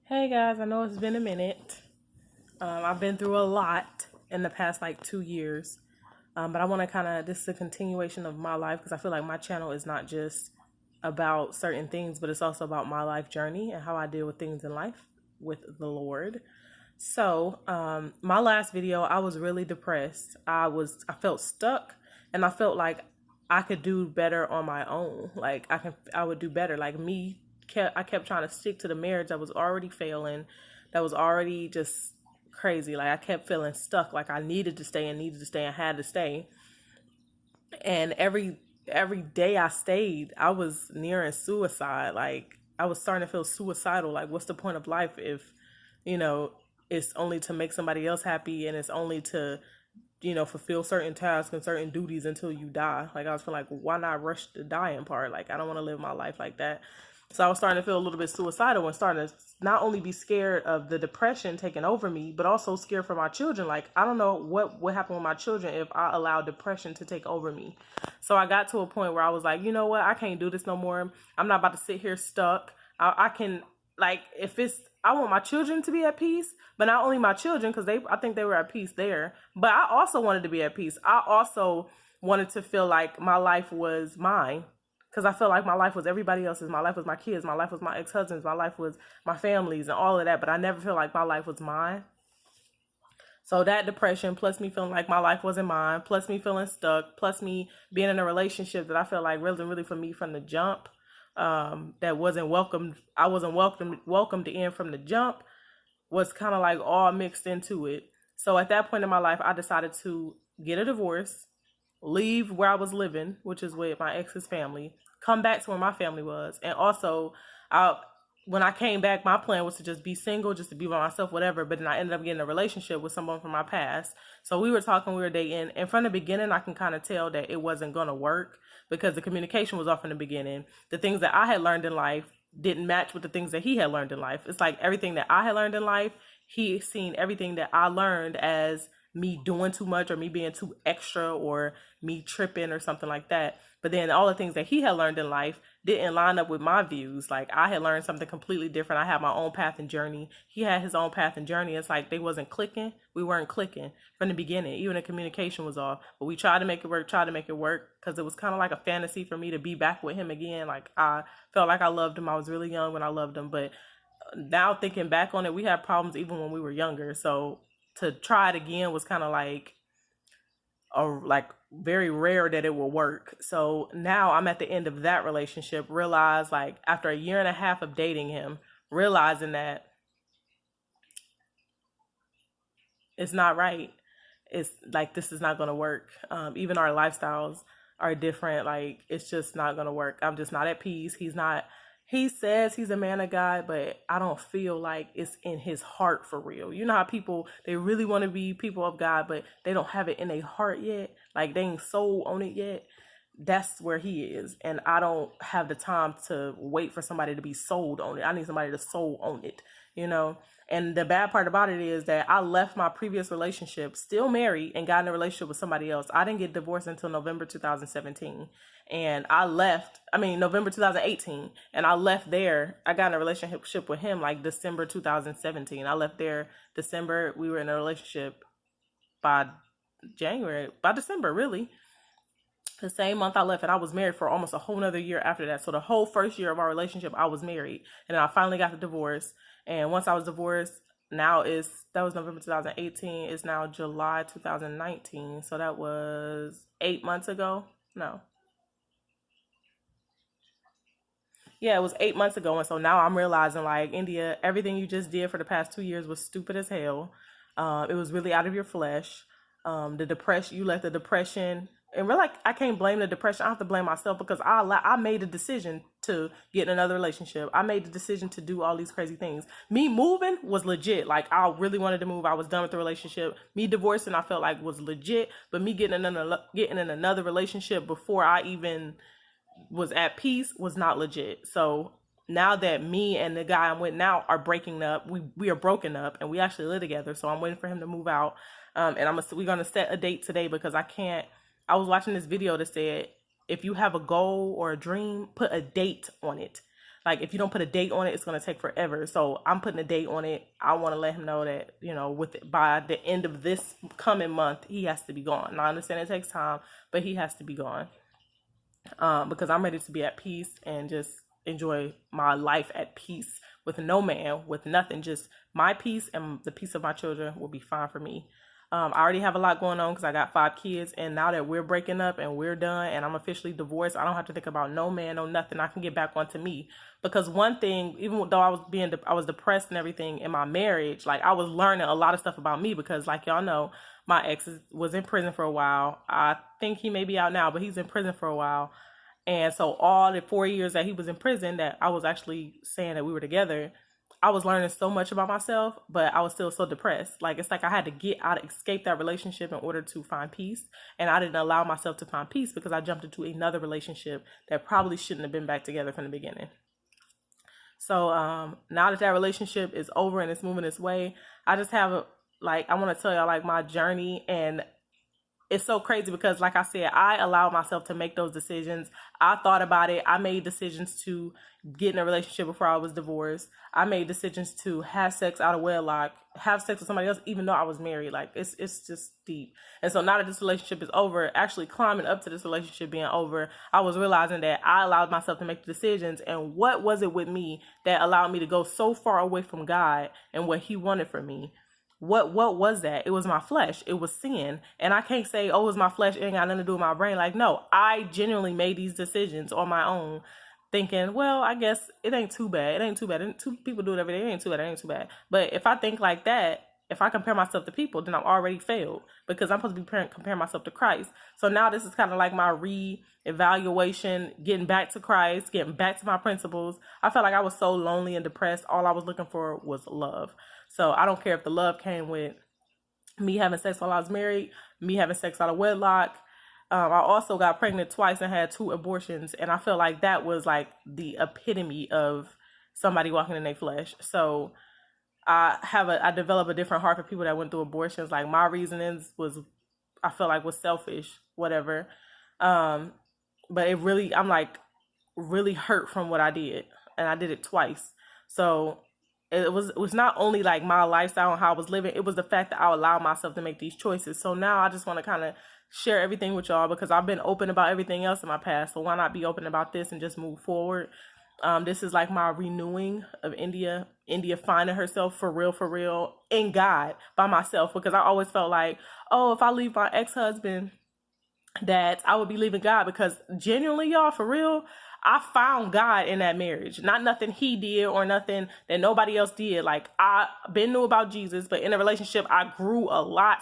Hey guys, I know it's been a minute. I've been through a lot in the past like 2 years, but I want to this is a continuation of my life because I feel like my channel is not just about certain things, but it's also about my life journey and how I deal with things in life with the Lord. So, my last video, I was really depressed. I felt stuck, and I felt like I could do better on my own. Like I would do better. I kept trying to stick to the marriage that was already failing, that was already just crazy. Like I kept feeling stuck. Like I needed to stay and had to stay. And every day I stayed, I was nearing suicide. Like I was starting to feel suicidal. Like what's the point of life if, you know, it's only to make somebody else happy and it's only to, fulfill certain tasks and certain duties until you die. Like I was feeling like, why not rush the dying part? Like I don't want to live my life like that. So I was starting to feel a little bit suicidal and starting to not only be scared of the depression taking over me, but also scared for my children. Like I don't know what would happen with my children if I allowed depression to take over me. So I got to a point where I was like, you know what? I can't do this no more. I'm not about to sit here stuck. I can, like, if it's, I want my children to be at peace, but not only my children, because I think they were at peace there, but I also wanted to be at peace. I also wanted to feel like my life was mine, because I felt like my life was everybody else's. My life was my kids. My life was my ex-husband's. My life was my family's and all of that, but I never felt like my life was mine. So that depression, plus me feeling like my life wasn't mine, plus me feeling stuck, plus me being in a relationship that I felt like wasn't really for me from the jump, that wasn't welcomed. I wasn't welcomed in from the jump, was kind of like all mixed into it. So at that point in my life, I decided to get a divorce, leave where I was living, which is with my ex's family, come back to where my family was. And also, when I came back, my plan was to just be single, just to be by myself, whatever. But then I ended up getting a relationship with someone from my past. So we were talking, we were dating. And from the beginning, I can kind of tell that it wasn't going to work because the communication was off in the beginning. The things that I had learned in life didn't match with the things that he had learned in life. It's like everything that I had learned in life, he seen everything that I learned as me doing too much or me being too extra or me tripping or something like that. But then all the things that he had learned in life didn't line up with my views. Like I had learned something completely different. I had my own path and journey. He had his own path and journey. It's like they wasn't clicking. We weren't clicking from the beginning. Even the communication was off. But we tried to make it work because it was kind of like a fantasy for me to be back with him again. Like I felt like I loved him. I was really young when I loved him. But now thinking back on it, we had problems even when we were younger. So to try it again was kind of like very rare that it will work. So now I'm at the end of that relationship, realize like after a year and a half of dating him, realizing that it's not right. It's like, this is not going to work. Even our lifestyles are different. Like it's just not going to work. I'm just not at peace. He says he's a man of God, but I don't feel like it's in his heart for real. You know how people, they really want to be people of God, but they don't have it in their heart yet. Like they ain't sold on it yet. That's where he is. And I don't have the time to wait for somebody to be sold on it. I need somebody to soul on it, you know? And the bad part about it is that I left my previous relationship, still married, and got in a relationship with somebody else. I didn't get divorced until November 2017. And November 2018. And I left there. I got in a relationship with him like December 2017. I left there December. We were in a relationship by December, really. The same month I left, and I was married for almost a whole nother year after that. So the whole first year of our relationship, I was married. And then I finally got the divorce. And once I was divorced, that was November 2018. It's now July 2019. So that was 8 months ago. No. Yeah, it was 8 months ago. And so now I'm realizing, like, India, everything you just did for the past 2 years was stupid as hell. It was really out of your flesh. The depression, you let the depression, and really, like, I can't blame the depression. I have to blame myself because I made a decision to get in another relationship. I made the decision to do all these crazy things. Me moving was legit. Like, I really wanted to move. I was done with the relationship. Me divorcing, I felt like was legit. But me getting in another relationship before I even was at peace was not legit. So now that me and the guy I'm with now are breaking up, we are broken up and we actually live together. So I'm waiting for him to move out. And we're going to set a date today because I was watching this video that said, if you have a goal or a dream, put a date on it. like, if you don't put a date on it, it's going to take forever. So I'm putting a date on it. I want to let him know that, you know, by the end of this coming month, he has to be gone. Now, I understand it takes time, but he has to be gone. Because I'm ready to be at peace and just enjoy my life at peace with no man, with nothing. Just my peace and the peace of my children will be fine for me. I already have a lot going on because I got 5 kids, and now that we're breaking up and we're done and I'm officially divorced, I don't have to think about no man, no nothing. I can get back onto me. Because one thing, even though I was depressed and everything in my marriage, like, I was learning a lot of stuff about me, because, like y'all know, my ex was in prison for a while. I think he may be out now, but he's in prison for a while. And so all the 4 years that he was in prison, that I was actually saying that we were together, I was learning so much about myself, but I was still so depressed. Like, it's like I had to get out, escape that relationship in order to find peace. And I didn't allow myself to find peace because I jumped into another relationship that probably shouldn't have been back together from the beginning. So now that relationship is over and it's moving its way, I just have I want to tell y'all, like, my journey. And it's so crazy because, like I said, I allowed myself to make those decisions. I thought about it. I made decisions to get in a relationship before I was divorced. I made decisions to have sex out of wedlock, have sex with somebody else, even though I was married. Like, it's just deep. And so now that this relationship is over, actually climbing up to this relationship being over, I was realizing that I allowed myself to make the decisions. And what was it with me that allowed me to go so far away from God and what he wanted from me? What was that? It was my flesh. It was sin. And I can't say, oh, it was my flesh. It ain't got nothing to do with my brain. Like, no, I genuinely made these decisions on my own, thinking, well, I guess it ain't too bad. It ain't too bad. 2 people do it every day. It ain't too bad. It ain't too bad. But if I think like that, if I compare myself to people, then I've already failed, because I'm supposed to be comparing myself to Christ. So now this is kind of like my re-evaluation, getting back to Christ, getting back to my principles. I felt like I was so lonely and depressed. All I was looking for was love. So I don't care if the love came with me having sex while I was married, me having sex out of wedlock. I also got pregnant twice and had 2 abortions. And I feel like that was like the epitome of somebody walking in their flesh. So I developed a different heart for people that went through abortions. Like, my reasonings I feel like was selfish, whatever. But I'm like really hurt from what I did, and I did it twice. So it was not only like my lifestyle and how I was living, it was the fact that I allowed myself to make these choices. So now I just want to kind of share everything with y'all, because I've been open about everything else in my past. So why not be open about this and just move forward? This is like my renewing of India finding herself for real in God by myself, because I always felt like, oh, if I leave my ex-husband, that I would be leaving God, because genuinely, y'all, for real, I found God in that marriage. Not nothing he did or nothing that nobody else did. Like, I been knew about Jesus, but in a relationship, I grew a lot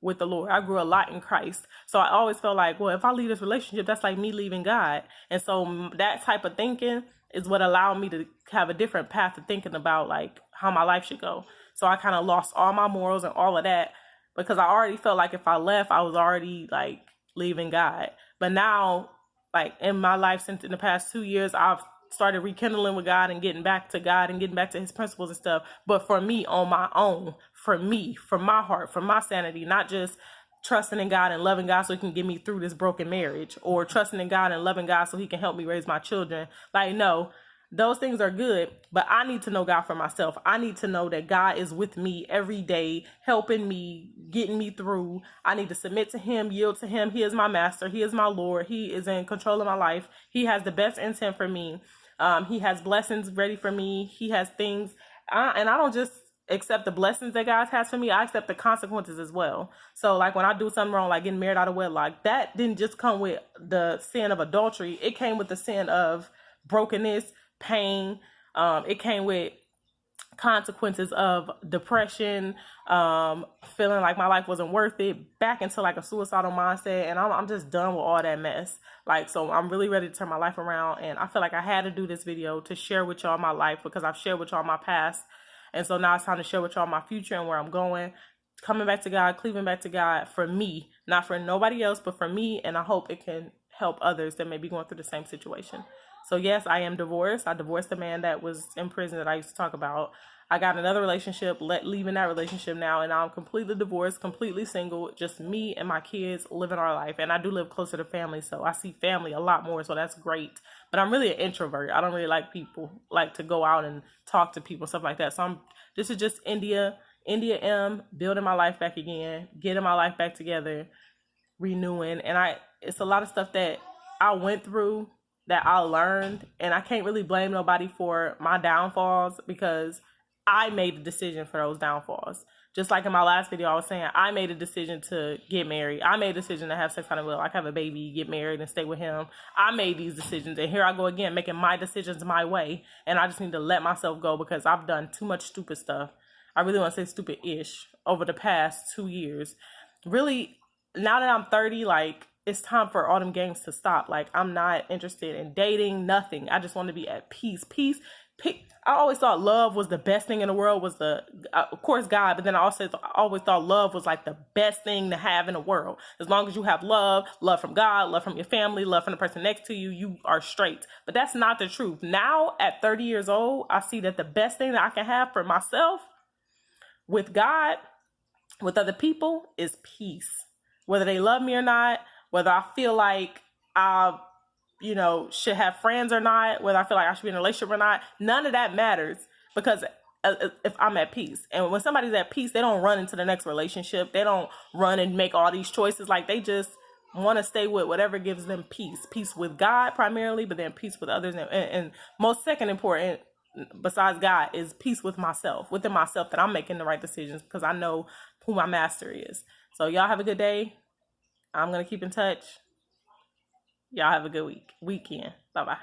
with the Lord. I grew a lot in Christ. So I always felt like, well, if I leave this relationship, that's like me leaving God. And so that type of thinking is what allowed me to have a different path of thinking about, like, how my life should go. So I kind of lost all my morals and all of that, because I already felt like if I left, I was already like leaving God. But now, like, in my life, since in the past 2 years, I've started rekindling with God and getting back to God and getting back to his principles and stuff. But for me, on my own, for me, for my heart, for my sanity, not just trusting in God and loving God so he can get me through this broken marriage, or trusting in God and loving God so he can help me raise my children. Like, no, those things are good, but I need to know God for myself. I need to know that God is with me every day, helping me, getting me through. I need to submit to him, yield to him. He is my master. He is my Lord. He is in control of my life. He has the best intent for me. He has blessings ready for me. He has things, and I don't just accept the blessings that God has for me. I accept the consequences as well. So, like, when I do something wrong, like getting married out of wedlock, that didn't just come with the sin of adultery. It came with the sin of brokenness, pain. It came with consequences of depression, feeling like my life wasn't worth it, back into like a suicidal mindset. And I'm just done with all that mess. Like, so I'm really ready to turn my life around. And I feel like I had to do this video to share with y'all my life, because I've shared with y'all my past. And so now it's time to share with y'all my future and where I'm going. Coming back to God, cleaving back to God for me, not for nobody else, but for me. And I hope it can help others that may be going through the same situation. So yes, I am divorced. I divorced the man that was in prison that I used to talk about. I got another relationship, leaving that relationship now, and I'm completely divorced, completely single, just me and my kids living our life. And I do live closer to family, so I see family a lot more, so that's great. But I'm really an introvert. I don't really like people, like to go out and talk to people, stuff like that. So this is just India M, building my life back again, getting my life back together, renewing. And it's a lot of stuff that I went through that I learned, and I can't really blame nobody for my downfalls because I made the decision for those downfalls. Just like in my last video, I was saying I made a decision to get married. I made a decision to have sex kind of will, like have a baby, get married, and stay with him. I made these decisions, and here I go again, making my decisions my way. And I just need to let myself go because I've done too much stupid stuff. I really want to say stupid-ish over the past 2 years. Really, now that I'm 30, like, it's time for all them games to stop. Like, I'm not interested in dating, nothing. I just want to be at peace. Peace. I always thought love was the best thing in the world, was of course, God, but then I always thought love was like the best thing to have in the world. As long as you have love from God, love from your family, love from the person next to you, you are straight. But that's not the truth. Now, at 30 years old, I see that the best thing that I can have for myself, with God, with other people, is peace. Whether they love me or not, whether I feel like I should have friends or not, whether I feel like I should be in a relationship or not, none of that matters, because if I'm at peace. And when somebody's at peace, they don't run into the next relationship. They don't run and make all these choices. Like, they just want to stay with whatever gives them peace. Peace with God primarily, but then peace with others. And most second important, besides God, is peace with myself, within myself, that I'm making the right decisions because I know who my master is. So y'all have a good day. I'm going to keep in touch. Y'all have a good weekend. Bye-bye.